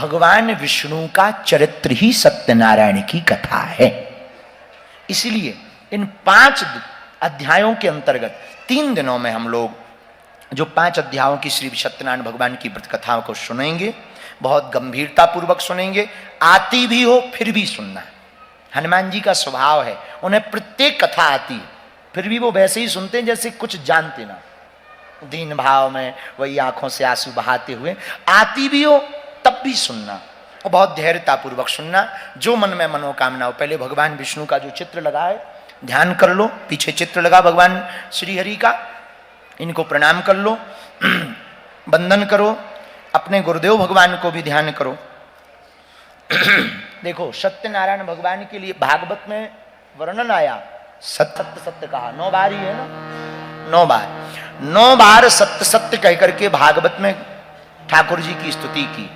भगवान विष्णु का चरित्र ही सत्यनारायण की कथा है। इसलिए इन 5 अध्यायों के अंतर्गत 3 दिनों में हम लोग जो 5 अध्यायों की श्री सत्यनारायण भगवान की व्रत कथाओं को सुनेंगे, बहुत गंभीरता पूर्वक सुनेंगे। आती भी हो फिर भी सुनना। हनुमान जी का स्वभाव है, उन्हें प्रत्येक कथा आती है, फिर भी वो वैसे ही सुनते हैं जैसे कुछ जानते ना, दीन भाव में वही आंखों से आंसू बहाते हुए। आती भी हो तब भी सुनना और बहुत धैर्यता पूर्वक सुनना। जो मन में मनोकामना हो, पहले भगवान विष्णु का जो चित्र लगा है ध्यान कर लो। पीछे चित्र लगा भगवान श्री हरि का, इनको प्रणाम कर लो, वंदन करो। अपने गुरुदेव भगवान को भी ध्यान करो। देखो सत्यनारायण भगवान के लिए भागवत में वर्णन आया, सत्य सत्य सत्य कहा 9 बार ही है ना, 9 बार सत्य सत्य कह करके भागवत में ठाकुर जी की स्तुति की।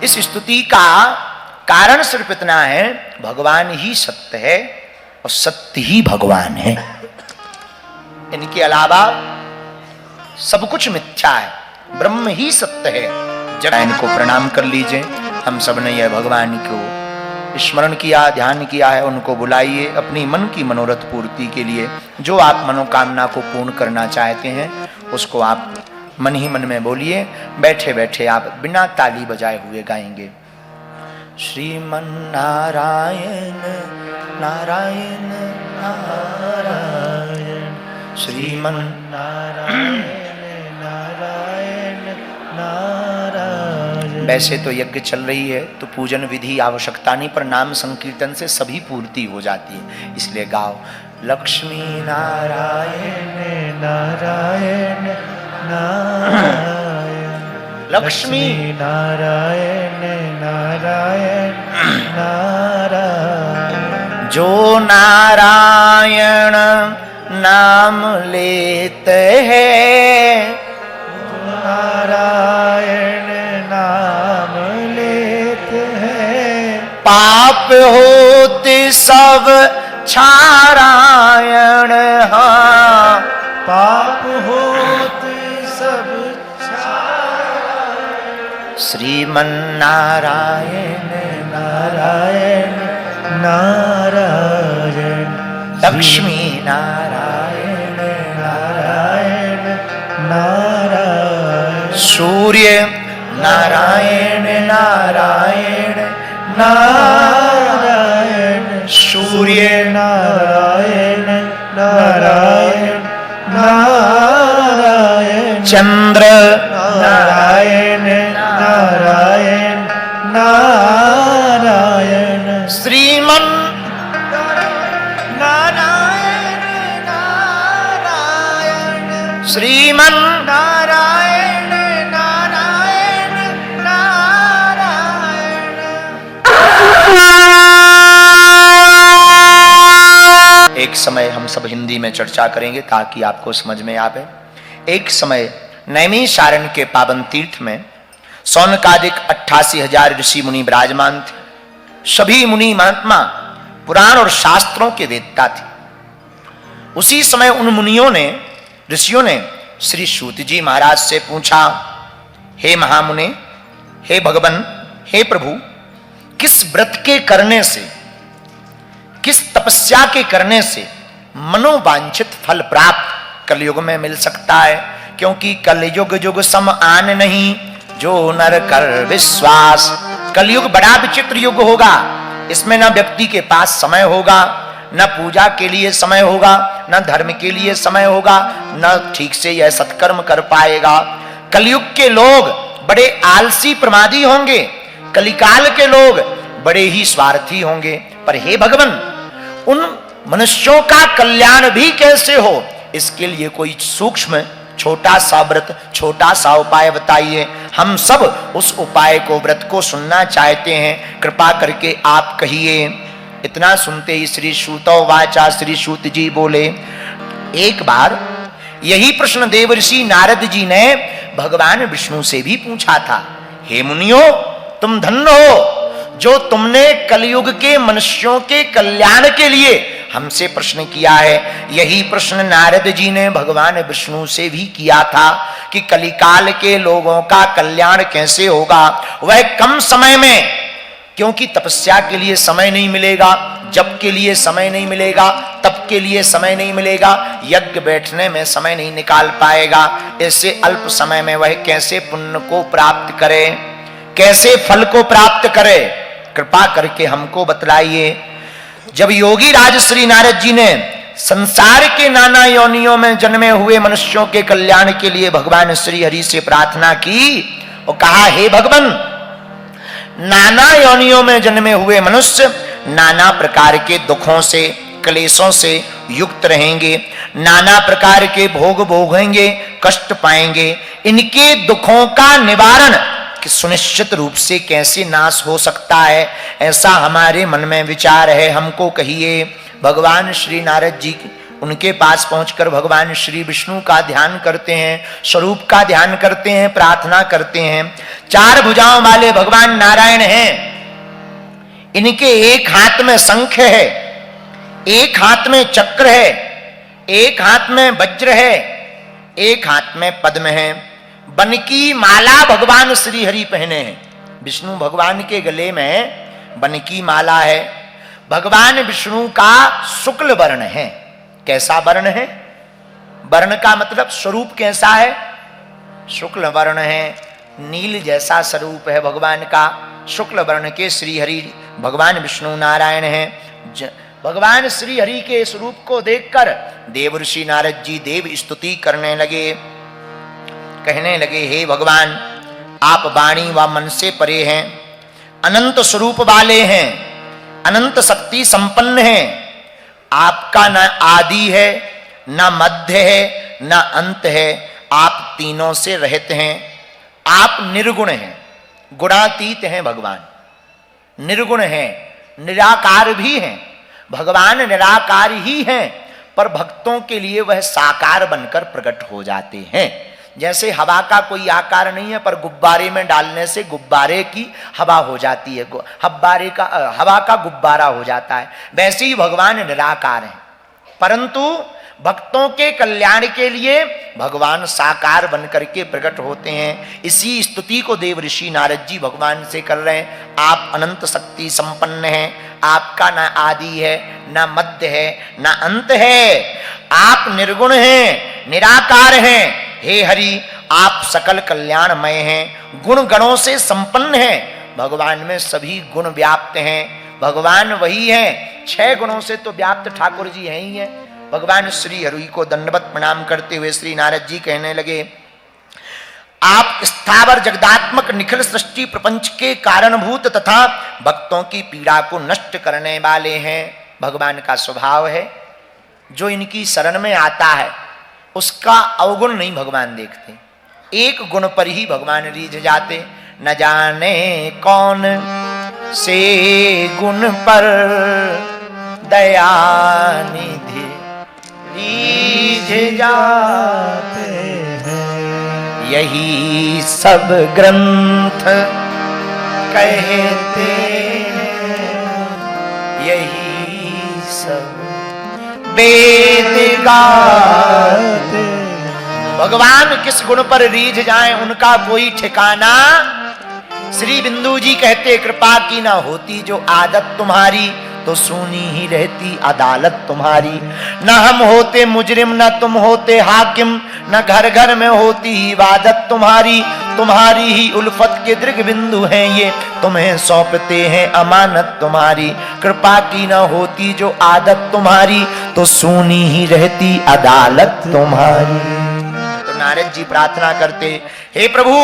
इस स्तुति का कारण सिर्फ इतना है, भगवान ही सत्य है और सत्य ही भगवान है, इनके अलावा सब कुछ मिथ्या है, ब्रह्म ही सत्य है। जब इनको प्रणाम कर लीजिए। हम सब ने यह भगवान को स्मरण किया, ध्यान किया है, उनको बुलाइए अपनी मन की मनोरथ पूर्ति के लिए। जो आप मनोकामना को पूर्ण करना चाहते हैं उसको आप मन ही मन में बोलिए। बैठे बैठे आप बिना ताली बजाए हुए गाएंगे, श्रीमन नारायण नारायण नारायण, श्रीमन नारायण नारायण नारायण। वैसे तो यज्ञ चल रही है तो पूजन विधि आवश्यकता नहीं, पर नाम संकीर्तन से सभी पूर्ति हो जाती है, इसलिए गाओ लक्ष्मी नारायण नारायण नारायण, लक्ष्मी नारायण नारायण नारायण। जो नारायण नाम लेते हैं, नारायण नाम लेते हैं, पाप होते सब क्षारायण। हाँ, पाप होते सब क्षारायण। श्रीमन नारायण नारायण नारायण, लक्ष्मी नारायण नारायण नारायण, सूर्य नारायण नारायण नारायण, सूर्य नारायण नारायण नारायण, चंद्र नारायण नारायण नारायण, श्रीमन नारायण नारायण, श्रीमन नारायण नारायण नारायण। एक समय हम सब हिंदी में चर्चा करेंगे ताकि आपको समझ में आवे। एक समय नैमिषारण्य के पावन तीर्थ में सौनकादिक 88,000 ऋषि मुनि विराजमान थे। सभी मुनि महात्मा पुराण और शास्त्रों के वेदता थे। उसी समय उन मुनियों ने, ऋषियों ने श्री सूत जी महाराज से पूछा, हे महामुने, हे भगवान, हे प्रभु, किस व्रत के करने से, किस तपस्या के करने से मनोवांछित फल प्राप्त कलयुग में मिल सकता है? क्योंकि कलयुग युग सम आन नहीं, जो नर कर विश्वास। कलयुग बड़ा विचित्र युग होगा। इसमें न व्यक्ति के पास समय होगा, न पूजा के लिए समय होगा, न धर्म के लिए समय होगा, न ठीक से यह सत्कर्म कर पाएगा। कलयुग के लोग बड़े आलसी प्रमादी होंगे, कलिकाल के लोग बड़े ही स्वार्थी होंगे। पर हे भगवान, उन मनुष्यों का कल्याण भी कैसे हो, इसके लिए कोई सूक्ष्म छोटा सा व्रत, छोटा सा उपाय बताइए। हम सब उस उपाय को, व्रत को सुनना चाहते हैं, कृपा करके आप कहिए। इतना सुनते ही श्री सूतो वाचा, श्री सूत जी बोले। एक बार यही प्रश्न देवर्षि नारद जी ने भगवान विष्णु से भी पूछा था। हे मुनियों, तुम धन्य हो जो तुमने कलयुग के मनुष्यों के कल्याण के लिए हमसे प्रश्न किया है। यही प्रश्न नारद जी ने भगवान विष्णु से भी किया था कि कलिकाल के लोगों का कल्याण कैसे होगा। वह कम समय में, क्योंकि तपस्या के लिए समय नहीं मिलेगा, जप के लिए समय नहीं मिलेगा, तप के लिए समय नहीं मिलेगा, यज्ञ बैठने में समय नहीं निकाल पाएगा। ऐसे अल्प समय में वह कैसे पुण्य को प्राप्त करे, कैसे फल को प्राप्त करे, कृपा करके हमको बतलाइए। जब योगी राज श्री नारद जी ने संसार के नाना योनियों में जन्मे हुए मनुष्यों के कल्याण के लिए भगवान श्री हरि से प्रार्थना की और कहा, हे भगवान, नाना योनियों में जन्मे हुए मनुष्य नाना प्रकार के दुखों से, क्लेशों से युक्त रहेंगे, नाना प्रकार के भोग भोगेंगे, कष्ट पाएंगे। इनके दुखों का निवारण कि सुनिश्चित रूप से कैसे नाश हो सकता है, ऐसा हमारे मन में विचार है, हमको कहिए। भगवान श्री नारद जी उनके पास पहुंचकर भगवान श्री विष्णु का ध्यान करते हैं, स्वरूप का ध्यान करते हैं, प्रार्थना करते हैं। चार भुजाओं वाले भगवान नारायण हैं। इनके एक हाथ में शंख है, एक हाथ में चक्र है, एक हाथ में वज्र है, एक हाथ में पद्म है। बन की माला भगवान श्री हरि पहने हैं। विष्णु भगवान के गले में बन की माला है। भगवान विष्णु का शुक्ल वर्ण है। कैसा वर्ण है? वर्ण का मतलब स्वरूप कैसा है? शुक्ल वर्ण है। नील जैसा स्वरूप है भगवान का। शुक्ल वर्ण के श्री हरि भगवान विष्णु नारायण हैं। भगवान श्री हरि के स्वरूप को देखकर देवर्षि नारद जी देव स्तुति करने लगे, कहने लगे, हे भगवान, आप वाणी व मन से परे हैं, अनंत स्वरूप वाले हैं, अनंत शक्ति संपन्न हैं। आपका न आदि है, न मध्य है, न अंत है। आप तीनों से रहित हैं। आप निर्गुण हैं, गुणातीत हैं। भगवान निर्गुण हैं, निराकार भी हैं। भगवान निराकार ही हैं, पर भक्तों के लिए वह साकार बनकर प्रकट हो जाते हैं। जैसे हवा का कोई आकार नहीं है, पर गुब्बारे में डालने से गुब्बारे की हवा हो जाती है, हवा का गुब्बारा हो जाता है। वैसे ही भगवान निराकार हैं, परंतु भक्तों के कल्याण के लिए भगवान साकार बनकर के प्रकट होते हैं। इसी स्तुति को देव ऋषि नारद जी भगवान से कर रहे हैं। आप अनंत शक्ति संपन्न हैं, आपका न आदि है, न मध्य है, न अंत है। आप निर्गुण हैं, निराकार हैं। हे हरि, आप सकल कल्याणमय हैं, गुण गणों से संपन्न हैं। भगवान में सभी गुण व्याप्त हैं। भगवान वही हैं, 6 गुणों से तो व्याप्त ठाकुर जी हैं ही हैं। भगवान श्री हरि को दंडवत प्रणाम करते हुए श्री नारद जी कहने लगे, आप स्थावर जगदात्मक निखिल सृष्टि प्रपंच के कारणभूत तथा भक्तों की पीड़ा को नष्ट करने वाले हैं। भगवान का स्वभाव है, जो इनकी शरण में आता है उसका अवगुण नहीं भगवान देखते, एक गुण पर ही भगवान रीझ जाते। न जाने कौन से गुण पर दया निधि रीझ जाते हैं, यही सब ग्रंथ कहते हैं, यही सब वेद गाते। भगवान किस गुण पर रीझ जाएं उनका कोई ठिकाना। श्री बिंदु जी कहते, कृपा की ना होती जो आदत तुम्हारी, तो सुनी ही रहती अदालत तुम्हारी। न हम होते मुजरिम, न तुम होते हाकिम, न घर घर में होती इबादत तुम्हारी। तुम्हारी ही उल्फत के दृग बिंदु हैं ये, तुम्हें सौंपते हैं अमानत तुम्हारी। कृपा की न होती जो आदत तुम्हारी, तो सुनी ही रहती अदालत तुम्हारी। तो नारद जी प्रार्थना करते, हे प्रभु,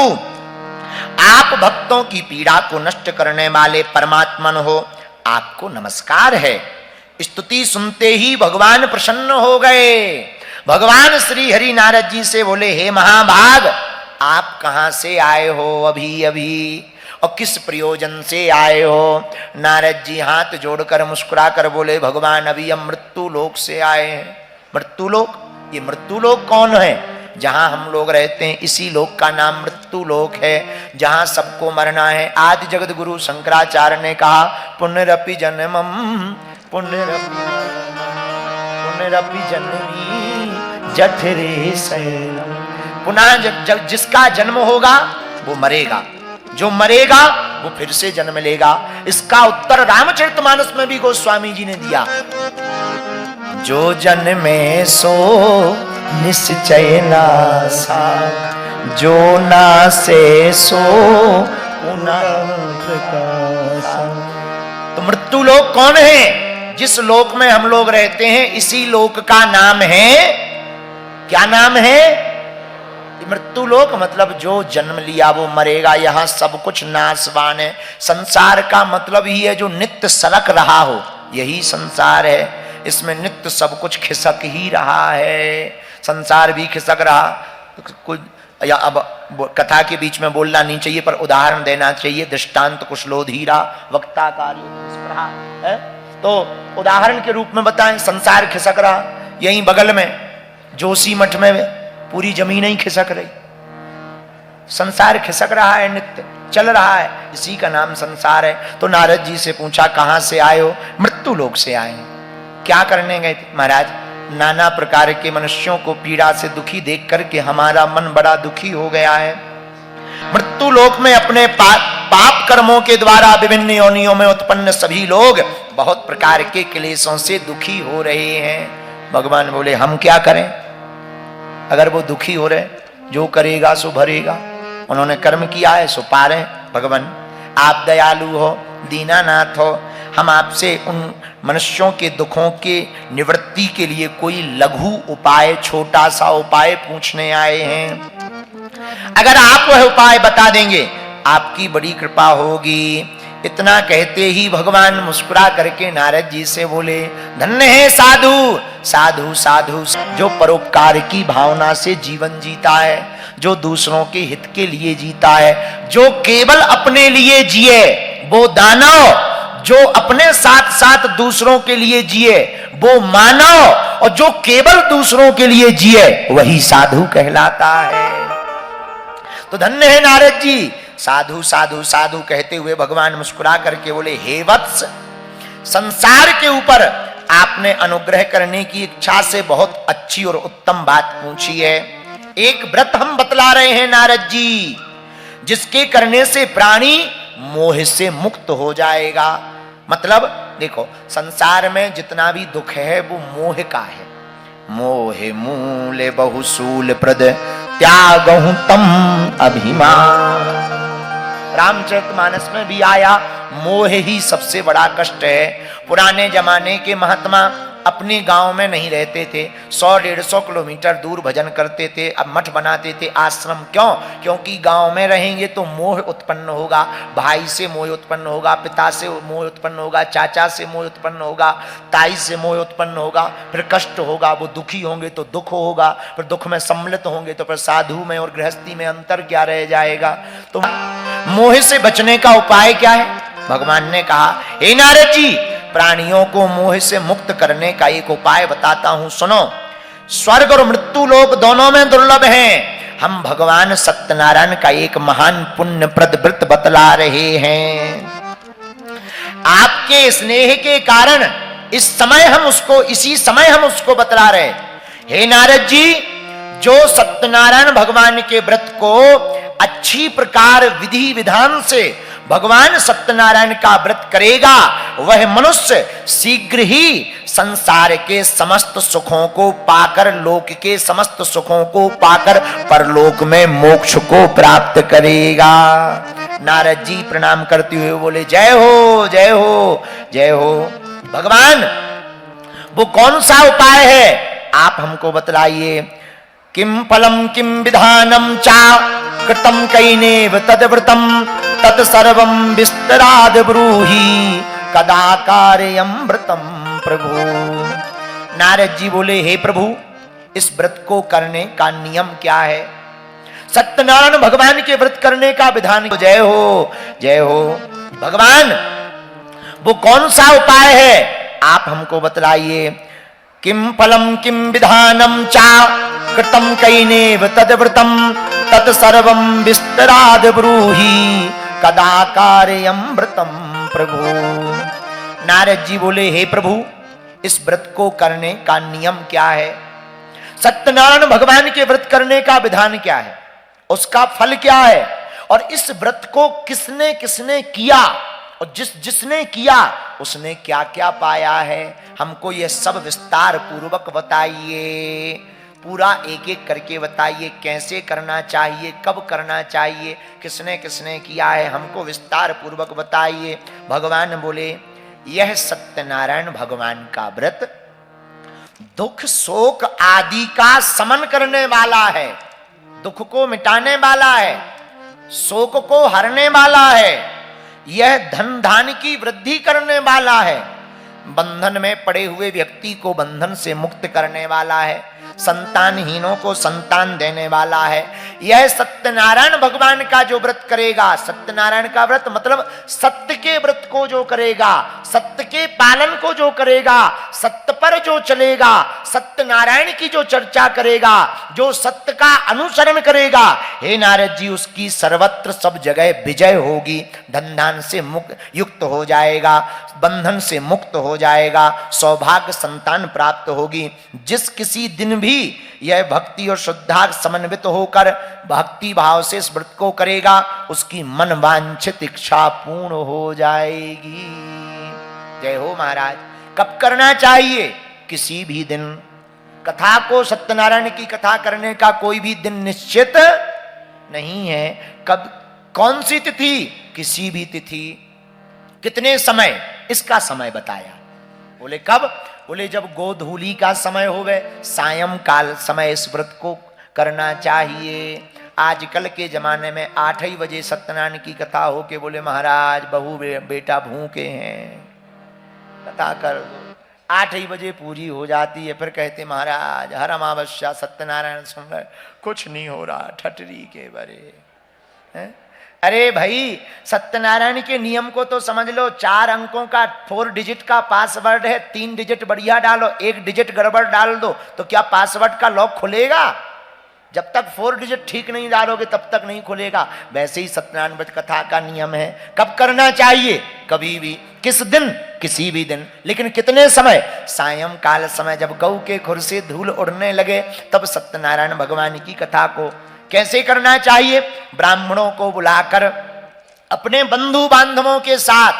आप भक्तों की पीड़ा को नष्ट करने वाले परमात्मन हो, आपको नमस्कार है। स्तुति सुनते ही भगवान प्रसन्न हो गए। भगवान श्री हरि नारद जी से बोले, हे महाभाग, आप कहां से आए हो अभी अभी, और किस प्रयोजन से आए हो? नारद जी हाथ जोड़कर मुस्कुरा कर बोले, भगवान अभी हम मृत्यु लोक से आए हैं। मृत्यु लोक? ये मृत्यु लोक कौन है? जहां हम लोग रहते हैं इसी लोक का नाम मृत्यु लोक है, जहां सबको मरना है। आदि जगत गुरु शंकराचार्य ने कहा, पुनरपि जन्मम पुनरपि पुनरपि जन्मी जठरे शयनम। पुनः जब जिसका जन्म होगा वो मरेगा, जो मरेगा वो फिर से जन्म लेगा। इसका उत्तर रामचरितमानस में भी गोस्वामी जी ने दिया। जो जन्मे सो निश्चय नासा, जो नासे सो पुनः प्रकाशा। तो मृत्यु लोक कौन है? जिस लोक में हम लोग रहते हैं इसी लोक का नाम है, क्या नाम है? मृत्यु लोक मतलब जो जन्म लिया वो मरेगा। यहां सब कुछ नाशवान है। संसार का मतलब ही है जो नित्य सलक रहा हो, यही संसार है। इसमें नित्य सब कुछ खिसक ही रहा है। संसार भी खिसक रहा। कुछ या अब कथा के बीच में बोलना नहीं चाहिए, पर उदाहरण देना चाहिए। दृष्टांत कुशलोधीरा वक्ता कार्य है, तो उदाहरण के रूप में बताएं। संसार खिसक रहा, यहीं बगल में जोशी मठ में पूरी जमीन ही खिसक रही। संसार खिसक रहा है, नित्य चल रहा है, इसी का नाम संसार है। तो नारद जी से पूछा कहां से आए हो? मृत्यु लोक से आए। क्या करने गए थे? महाराज नाना प्रकार के मनुष्यों को पीड़ा से दुखी देख करके हमारा मन बड़ा दुखी हो गया है। मृत्यु लोक में अपने पाप कर्मों के द्वारा विभिन्न योनियों में उत्पन्न सभी लोग बहुत प्रकार के क्लेशों से दुखी हो रहे हैं। भगवान बोले हम क्या करें? अगर वो दुखी हो रहे, जो करेगा सो भरेगा। उन्होंने कर्म किया है सो पा रहे। भगवान आप दयालु हो, दीनानाथ हो, हम आपसे उन मनुष्यों के दुखों के निवृत्ति के लिए कोई लघु उपाय, छोटा सा उपाय पूछने आए हैं। अगर आप वह उपाय बता देंगे आपकी बड़ी कृपा होगी। इतना कहते ही भगवान मुस्कुरा करके नारद जी से बोले धन्य है साधु, साधु साधु जो परोपकार की भावना से जीवन जीता है, जो दूसरों के हित के लिए जीता है, जो केवल अपने लिए जिए वो दानव, जो अपने साथ साथ दूसरों के लिए जिए वो मानव, और जो केवल दूसरों के लिए जिए वही साधु कहलाता है। तो धन्य है नारद जी। साधु साधु साधु कहते हुए भगवान मुस्कुरा करके बोले हे वत्स, संसार के ऊपर आपने अनुग्रह करने की इच्छा से बहुत अच्छी और उत्तम बात पूछी है। एक व्रत हम बतला रहे हैं नारद जी, जिसके करने से प्राणी मोह से मुक्त हो जाएगा। मतलब देखो संसार में जितना भी दुख है वो मोह का है। मोह मूल बहुसूल प्रद त्यागहु तम अभिमान। रामचरितमानस में भी आया मोह ही सबसे बड़ा कष्ट है। पुराने जमाने के महात्मा अपने गांव में नहीं रहते थे, 100-150 किलोमीटर दूर भजन करते थे, अब मठ बनाते थे, आश्रम। क्यों? क्योंकि गांव में रहेंगे तो मोह उत्पन्न होगा, भाई से मोह उत्पन्न होगा, पिता से मोह उत्पन्न होगा, चाचा से मोह उत्पन्न होगा, ताई से मोह उत्पन्न होगा, फिर कष्ट होगा, वो दुखी होंगे तो दुख होगा, फिर दुख में सम्मिलित होंगे तो फिर साधु में और गृहस्थी में अंतर क्या रह जाएगा? तो मोह से बचने का उपाय क्या है? भगवान ने कहा हे नारद जी, प्राणियों को मोह से मुक्त करने का एक उपाय बताता हूं, सुनो। स्वर्ग और मृत्यु लोक दोनों में दुर्लभ हैं। हम भगवान सत्यनारायण का एक महान पुण्यप्रद व्रत बतला रहे हैं। आपके स्नेह के कारण इस समय हम उसको बतला रहे। हे नारद जी, जो सत्यनारायण भगवान के व्रत को अच्छी प्रकार विधि विधान से भगवान सत्यनारायण का व्रत करेगा, वह मनुष्य शीघ्र ही संसार के समस्त सुखों को पाकर, लोक के समस्त सुखों को पाकर परलोक में मोक्ष को प्राप्त करेगा। नारद जी प्रणाम करते हुए बोले जय हो जय हो जय हो। भगवान वो कौन सा उपाय है आप हमको बतलाइए। किम फलम किम विधानम चा कृतम कैनेव तद्व्रतम तत्सर्वं विस्तराद ब्रूहि कदा कार्यमृतम प्रभु। नारद जी बोले हे प्रभु, इस व्रत को करने का नियम क्या है? सत्यनारायण भगवान के व्रत करने का विधान। जय हो जय हो। भगवान वो कौन सा उपाय है आप हमको बतलाइए। किम फलम किम विधानम चा कृतम कैनेव तद्व्रतम तत्सर्वं विस्तराद ब्रूहि कदा कार्यमृतम प्रभु। नारद जी बोले हे प्रभु, इस व्रत को करने का नियम क्या है, सत्यनारायण भगवान के व्रत करने का विधान क्या है, उसका फल क्या है, और इस व्रत को किसने किसने किया और जिसने किया उसने क्या क्या पाया है, हमको यह सब विस्तार पूर्वक बताइए। पूरा एक एक करके बताइए, कैसे करना चाहिए, कब करना चाहिए, किसने किसने किया है, हमको विस्तार पूर्वक बताइए। भगवान बोले, यह सत्यनारायण भगवान का व्रत दुख शोक आदि का समन करने वाला है, दुख को मिटाने वाला है, शोक को हरने वाला है, यह धन धान की वृद्धि करने वाला है, बंधन में पड़े हुए व्यक्ति को बंधन से मुक्त करने वाला है, संतानहीनों को संतान देने वाला है। यह सत्यनारायण भगवान का जो व्रत करेगा, सत्यनारायण का व्रत मतलब सत्य के व्रत को जो करेगा, सत्य के पालन को जो करेगा, सत्य पर जो चलेगा, सत्यनारायण की जो चर्चा करेगा, जो सत्य का अनुसरण करेगा, हे नारद जी, उसकी सर्वत्र सब जगह विजय होगी, धन से मुक्त युक्त हो जाएगा, बंधन से मुक्त हो जाएगा, सौभाग्य संतान प्राप्त होगी। जिस किसी दिन भी यह भक्ति और श्रद्धा समन्वित होकर भक्ति भाव से इस व्रत को करेगा, उसकी मन वांछित इच्छा पूर्ण हो जाएगी। जय हो महाराज। कब करना चाहिए? किसी भी दिन। कथा को, सत्यनारायण की कथा करने का कोई भी दिन निश्चित नहीं है। कब, कौन सी तिथि? किसी भी तिथि। कितने समय? इसका समय बताया। बोले कब? बोले जब गोधूली का समय होवे, सायंकाल समय इस व्रत को करना चाहिए। आजकल के जमाने में 8 ही बजे सत्यनारायण की कथा हो के बोले महाराज बहू बेटा भूखे हैं, कथा कर दो। 8 ही बजे पूरी हो जाती है, फिर कहते महाराज हर अमावस्या सत्यनारायण सुन रहे, कुछ नहीं हो रहा, ठटरी के बरे हैं। अरे भाई, सत्यनारायण के नियम को तो समझ लो। 4 अंकों का 4 डिजिट का पासवर्ड है, 3 डिजिट बढ़िया डालो, 1 डिजिट गड़बड़ डाल दो तो क्या पासवर्ड का लॉक खुलेगा? जब तक 4 डिजिट ठीक नहीं डालोगे तब तक नहीं खुलेगा। वैसे ही सत्यनारायण व्रत कथा का नियम है। कब करना चाहिए? कभी भी। किस दिन? किसी भी दिन। लेकिन कितने समय? सायंकाल समय, जब गौ के खुर से धूल उड़ने लगे तब सत्यनारायण भगवान की कथा को कैसे करना चाहिए? ब्राह्मणों को बुलाकर अपने बंधु बांधवों के साथ,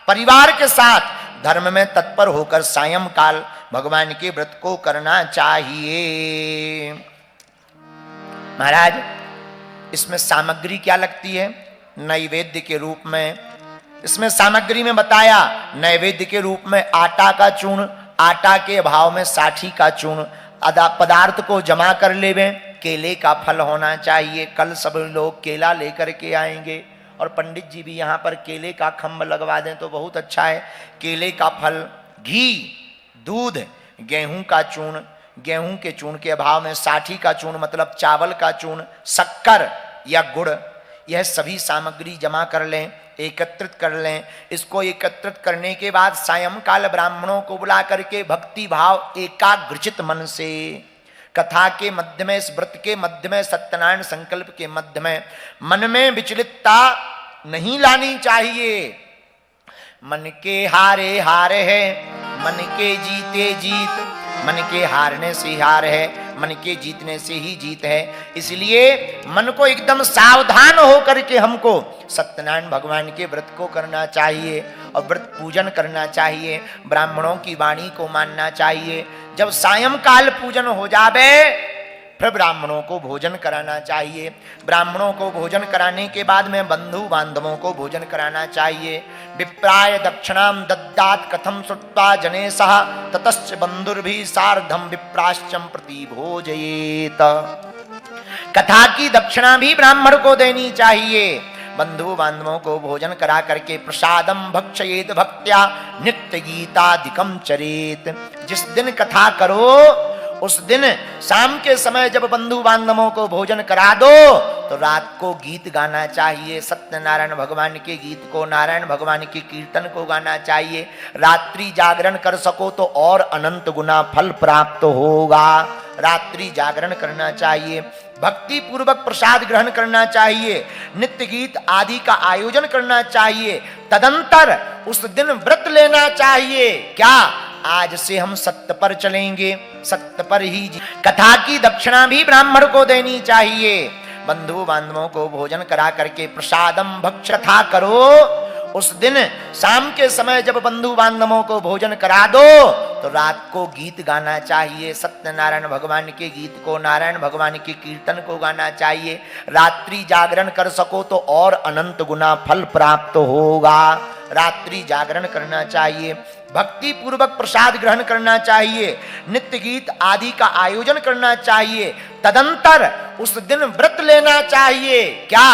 परिवार के साथ धर्म में तत्पर होकर सायंकाल भगवान के व्रत को करना चाहिए। महाराज, इसमें सामग्री क्या लगती है? नैवेद्य के रूप में। इसमें सामग्री में बताया, नैवेद्य के रूप में आटा का चूर्ण, आटा के अभाव में साठी का चूर्ण, पदार्थ को जमा कर लेवें। केले का फल होना चाहिए। कल सब लोग केला लेकर के आएंगे और पंडित जी भी यहाँ पर केले का खम्भ लगवा दें तो बहुत अच्छा है। केले का फल, घी, दूध, गेहूं का चूर्ण, गेहूं के चूर्ण के अभाव में साठी का चूर्ण मतलब चावल का चूर्ण, शक्कर या गुड़, यह सभी सामग्री जमा कर लें, एकत्रित कर लें। इसको एकत्रित करने के बाद सायंकाल ब्राह्मणों को बुला करके भक्ति भाव एकाग्रचित मन से कथा के मध्य में, इस व्रत के मध्य में, सत्यनारायण संकल्प के मध्य में मन में विचलितता नहीं लानी चाहिए। मन के हारे हार है, मन के जीते जीत, मन के हारने से हार है, मन के जीतने से ही जीत है। इसलिए मन को एकदम सावधान होकर के हमको सत्यनारायण भगवान के व्रत को करना चाहिए और व्रत पूजन करना चाहिए। ब्राह्मणों की वाणी को मानना चाहिए। जब सायंकाल पूजन हो जावे फिर ब्राह्मणों को भोजन कराना चाहिए। ब्राह्मणों को भोजन कराने के बाद में बंधु बांधवों को भोजन कराना चाहिए। विप्राय दक्षिणाम दद्दात कथम श्रुत्वा जनेशः ततश्च बंधुर्भि सार्धम विप्राश्चम प्रति भोजयेत। कथा की दक्षिणा भी ब्राह्मण को देनी चाहिए। बंधु बांधवों को भोजन करा करके प्रसादम भक्षयेत भक्त्या नित्य गीतादिकम चरेत। जिस दिन कथा करो उस दिन शाम के समय जब बंधु बांधवों को भोजन करा दो तो रात को गीत गाना चाहिए। सत्यनारायण भगवान के गीत को, नारायण भगवान के कीर्तन को गाना चाहिए। रात्रि जागरण कर सको तो और अनंत गुना फल प्राप्त होगा। रात्रि जागरण करना चाहिए। भक्ति पूर्वक प्रसाद ग्रहण करना चाहिए। नित्य गीत आदि का आयोजन करना चाहिए। तदंतर उस दिन व्रत लेना चाहिए। क्या? आज से हम सत्य पर चलेंगे, सत्य पर ही कथा की दक्षिणा भी ब्राह्मण को देनी चाहिए। बंधु बांधवों को भोजन करा करके प्रसादम भक्ष कथा करो। उस दिन शाम के समय जब बंधु बांधवों को भोजन करा दो तो रात को गीत गाना चाहिए, सत्यनारायण भगवान के गीत को, नारायण भगवान के कीर्तन को गाना चाहिए। रात्रि जागरण कर सको तो और अनंत गुना फल प्राप्त होगा। रात्रि जागरण करना चाहिए, भक्ति पूर्वक प्रसाद ग्रहण करना चाहिए, नित्य गीत आदि का आयोजन करना चाहिए। तदंतर उस दिन व्रत लेना चाहिए। क्या?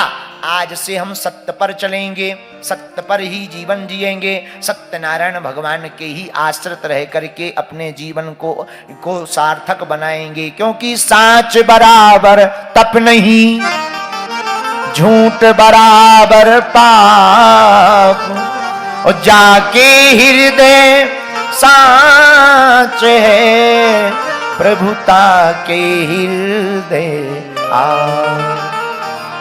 आज से हम सत्य पर चलेंगे, सत्य पर ही जीवन जिएंगे, सत्यनारायण भगवान के ही आश्रित रह करके अपने जीवन को सार्थक बनाएंगे। क्योंकि साच बराबर तप नहीं, झूठ बराबर पाप, और जाके हृदय साच है, प्रभुता के हृदय आ।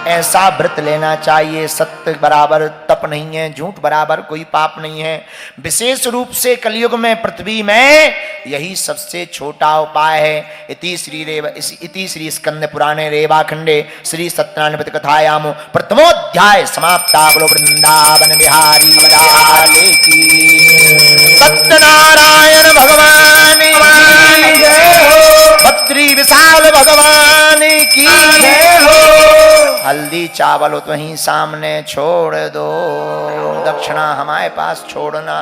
ऐसा व्रत लेना चाहिए। सत्य बराबर तप नहीं है, झूठ बराबर कोई पाप नहीं है। विशेष रूप से कलयुग में, पृथ्वी में यही सबसे छोटा उपाय है। इति श्री स्कंद पुराणे रेवाखंडे श्री सत्यनारायण कथायाम प्रथमोध्याय समाप्ता। बोलो वृंदावन बिहारी लाल की। सत्यनारायण भगवान की जय हो, बद्री विशाल भगवान की जय हो। हल्दी चावल तो वहीं सामने छोड़ दो, दक्षिणा हमारे पास छोड़ना।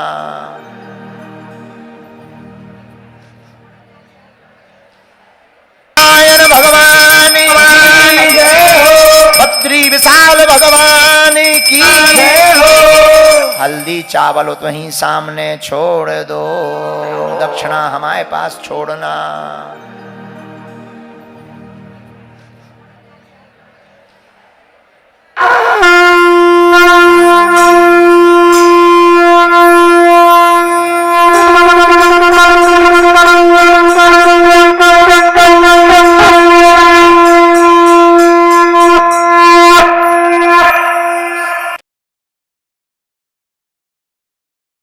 नारायण भगवान की जय हो, बद्री विशाल भगवान की जय हो। हल्दी चावल तो वहीं सामने छोड़ दो, दक्षिणा हमारे पास छोड़ना।